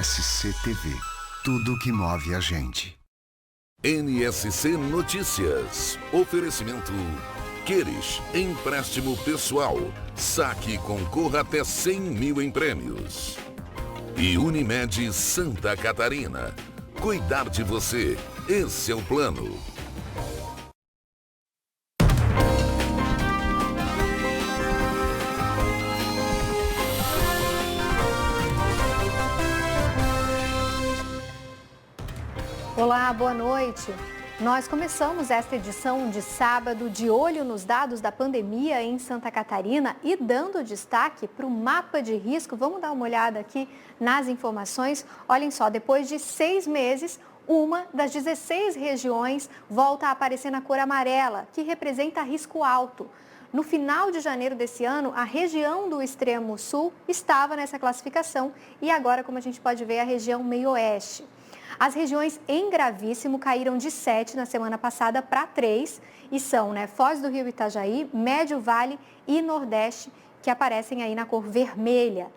NSC TV. Tudo que move a gente. NSC Notícias. Oferecimento Queres, empréstimo pessoal. Saque e concorra até 100 mil em prêmios. E Unimed Santa Catarina. Cuidar de você. Esse é o plano. Olá, boa noite. Nós começamos esta edição de sábado de olho nos dados da pandemia em Santa Catarina e dando destaque para o mapa de risco. Vamos dar uma olhada aqui nas informações. Olhem só, depois de 6 meses, uma das 16 regiões volta a aparecer na cor amarela, que representa risco alto. No final de janeiro desse ano, a região do extremo sul estava nessa classificação e agora, como a gente pode ver, a região meio-oeste. As regiões em gravíssimo caíram de 7 na semana passada para 3 e são Foz do Rio e Itajaí, Médio Vale e Nordeste, que aparecem aí na cor vermelha.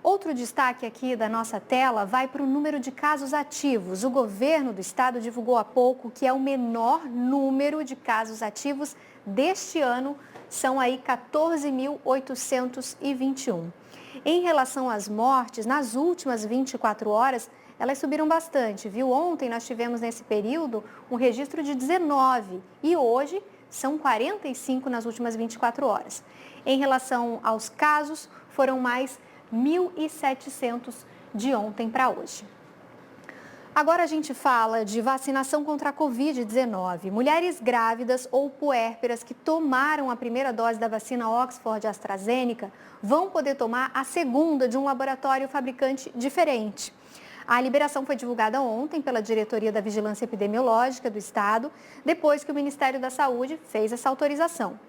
Outro destaque aqui da nossa tela vai para o número de casos ativos. O governo do estado divulgou há pouco que é o menor número de casos ativos deste ano, são aí 14.821. Em relação às mortes, nas últimas 24 horas, elas subiram bastante, viu? Ontem nós tivemos nesse período um registro de 19 e hoje são 45 nas últimas 24 horas. Em relação aos casos, foram mais 1.700 de ontem para hoje. Agora a gente fala de vacinação contra a Covid-19. Mulheres grávidas ou puérperas que tomaram a primeira dose da vacina Oxford-AstraZeneca vão poder tomar a segunda de um laboratório fabricante diferente. A liberação foi divulgada ontem pela Diretoria da Vigilância Epidemiológica do Estado, depois que o Ministério da Saúde fez essa autorização.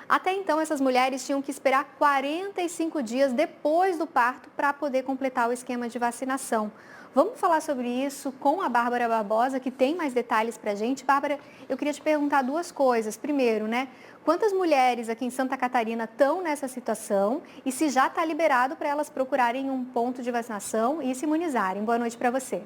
Até então, essas mulheres tinham que esperar 45 dias depois do parto para poder completar o esquema de vacinação. Vamos falar sobre isso com a Bárbara Barbosa, que tem mais detalhes para a gente. Bárbara, eu queria te perguntar duas coisas. Primeiro, quantas mulheres aqui em Santa Catarina estão nessa situação e se já está liberado para elas procurarem um ponto de vacinação e se imunizarem? Boa noite para você.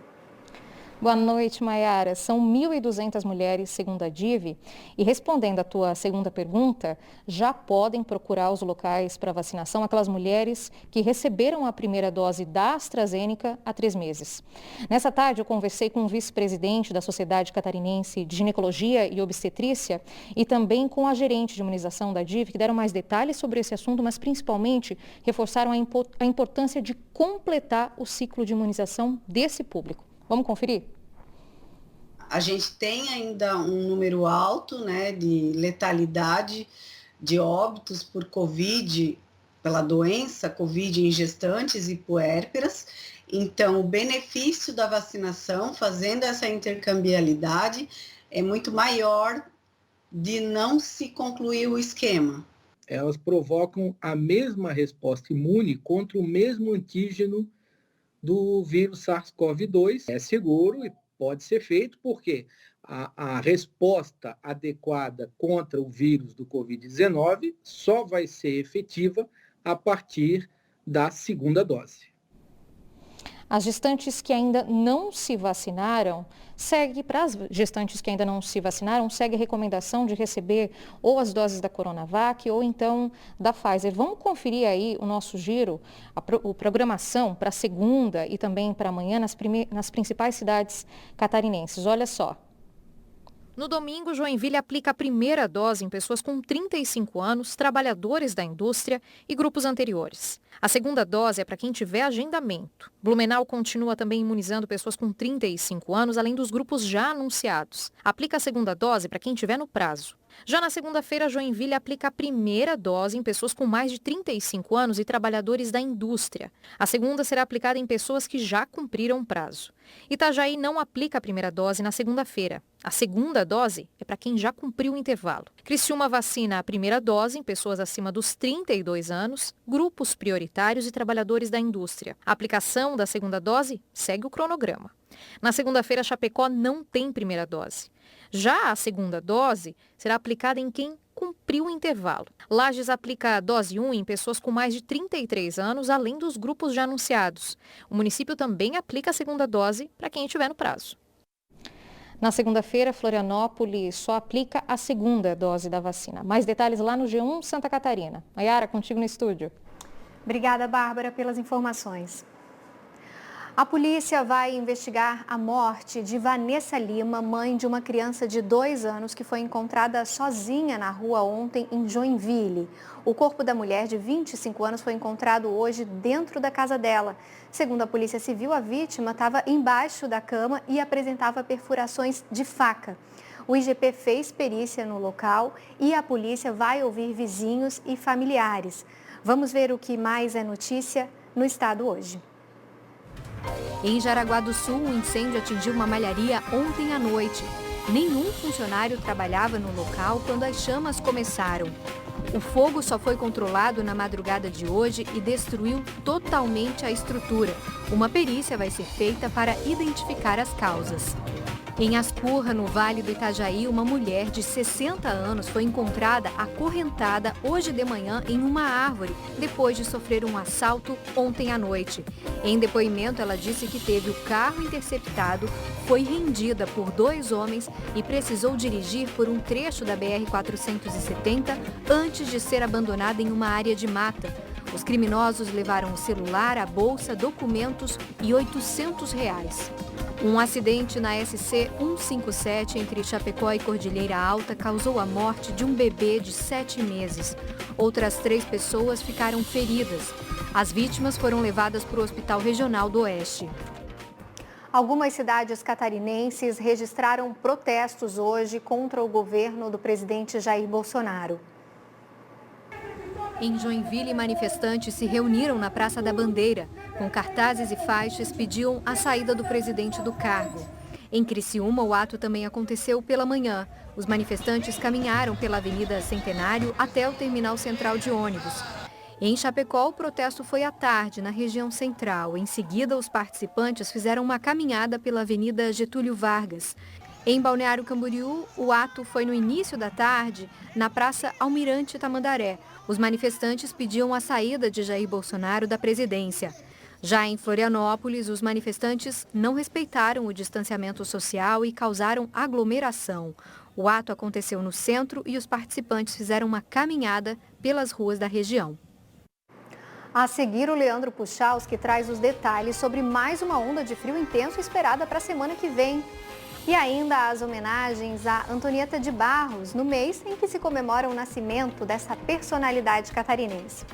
Boa noite, Maiara. São 1.200 mulheres, segundo a DIV, e respondendo à tua segunda pergunta, já podem procurar os locais para vacinação aquelas mulheres que receberam a primeira dose da AstraZeneca há 3 meses. Nessa tarde, eu conversei com o vice-presidente da Sociedade Catarinense de Ginecologia e Obstetrícia e também com a gerente de imunização da DIV, que deram mais detalhes sobre esse assunto, mas principalmente reforçaram a importância de completar o ciclo de imunização desse público. Vamos conferir? A gente tem ainda um número alto, de letalidade de óbitos por Covid, pela doença Covid em gestantes e puérperas. Então, o benefício da vacinação, fazendo essa intercambiabilidade, é muito maior de não se concluir o esquema. Elas provocam a mesma resposta imune contra o mesmo antígeno do vírus SARS-CoV-2. É seguro e pode ser feito porque a resposta adequada contra o vírus do Covid-19 só vai ser efetiva a partir da segunda dose. As gestantes que ainda não se vacinaram, segue a recomendação de receber ou as doses da Coronavac ou então da Pfizer. Vamos conferir aí o nosso giro, a programação para segunda e também para amanhã nas principais cidades catarinenses. Olha só. No domingo, Joinville aplica a primeira dose em pessoas com 35 anos, trabalhadores da indústria e grupos anteriores. A segunda dose é para quem tiver agendamento. Blumenau continua também imunizando pessoas com 35 anos, além dos grupos já anunciados. Aplica a segunda dose para quem tiver no prazo. Já na segunda-feira, Joinville aplica a primeira dose em pessoas com mais de 35 anos e trabalhadores da indústria. A segunda será aplicada em pessoas que já cumpriram o prazo. Itajaí não aplica a primeira dose na segunda-feira. A segunda dose é para quem já cumpriu o intervalo. Criciúma vacina a primeira dose em pessoas acima dos 32 anos, grupos prioritários e trabalhadores da indústria. A aplicação da segunda dose segue o cronograma. Na segunda-feira, Chapecó não tem primeira dose. Já a segunda dose será aplicada em quem cumprir o intervalo. Lages aplica a dose 1 em pessoas com mais de 33 anos, além dos grupos já anunciados. O município também aplica a segunda dose para quem estiver no prazo. Na segunda-feira, Florianópolis só aplica a segunda dose da vacina. Mais detalhes lá no G1 Santa Catarina. Mayara, contigo no estúdio. Obrigada, Bárbara, pelas informações. A polícia vai investigar a morte de Vanessa Lima, mãe de uma criança de 2 anos que foi encontrada sozinha na rua ontem em Joinville. O corpo da mulher de 25 anos foi encontrado hoje dentro da casa dela. Segundo a Polícia Civil, a vítima estava embaixo da cama e apresentava perfurações de faca. O IGP fez perícia no local e a polícia vai ouvir vizinhos e familiares. Vamos ver o que mais é notícia no estado hoje. Em Jaraguá do Sul, um incêndio atingiu uma malharia ontem à noite. Nenhum funcionário trabalhava no local quando as chamas começaram. O fogo só foi controlado na madrugada de hoje e destruiu totalmente a estrutura. Uma perícia vai ser feita para identificar as causas. Em Aspurra, no Vale do Itajaí, uma mulher de 60 anos foi encontrada acorrentada hoje de manhã em uma árvore, depois de sofrer um assalto ontem à noite. Em depoimento, ela disse que teve o carro interceptado, foi rendida por 2 homens e precisou dirigir por um trecho da BR-470 antes de ser abandonada em uma área de mata. Os criminosos levaram o celular, a bolsa, documentos e R$800. Um acidente na SC 157 entre Chapecó e Cordilheira Alta causou a morte de um bebê de 7 meses. Outras 3 pessoas ficaram feridas. As vítimas foram levadas para o Hospital Regional do Oeste. Algumas cidades catarinenses registraram protestos hoje contra o governo do presidente Jair Bolsonaro. Em Joinville, manifestantes se reuniram na Praça da Bandeira. Com cartazes e faixas, pediam a saída do presidente do cargo. Em Criciúma, o ato também aconteceu pela manhã. Os manifestantes caminharam pela Avenida Centenário até o terminal central de ônibus. Em Chapecó, o protesto foi à tarde, na região central. Em seguida, os participantes fizeram uma caminhada pela Avenida Getúlio Vargas. Em Balneário Camboriú, o ato foi no início da tarde, na Praça Almirante Tamandaré. Os manifestantes pediam a saída de Jair Bolsonaro da presidência. Já em Florianópolis, os manifestantes não respeitaram o distanciamento social e causaram aglomeração. O ato aconteceu no centro e os participantes fizeram uma caminhada pelas ruas da região. A seguir, o Leandro Puchalski traz os detalhes sobre mais uma onda de frio intenso esperada para a semana que vem. E ainda as homenagens a Antonieta de Barros, no mês em que se comemora o nascimento dessa personalidade catarinense.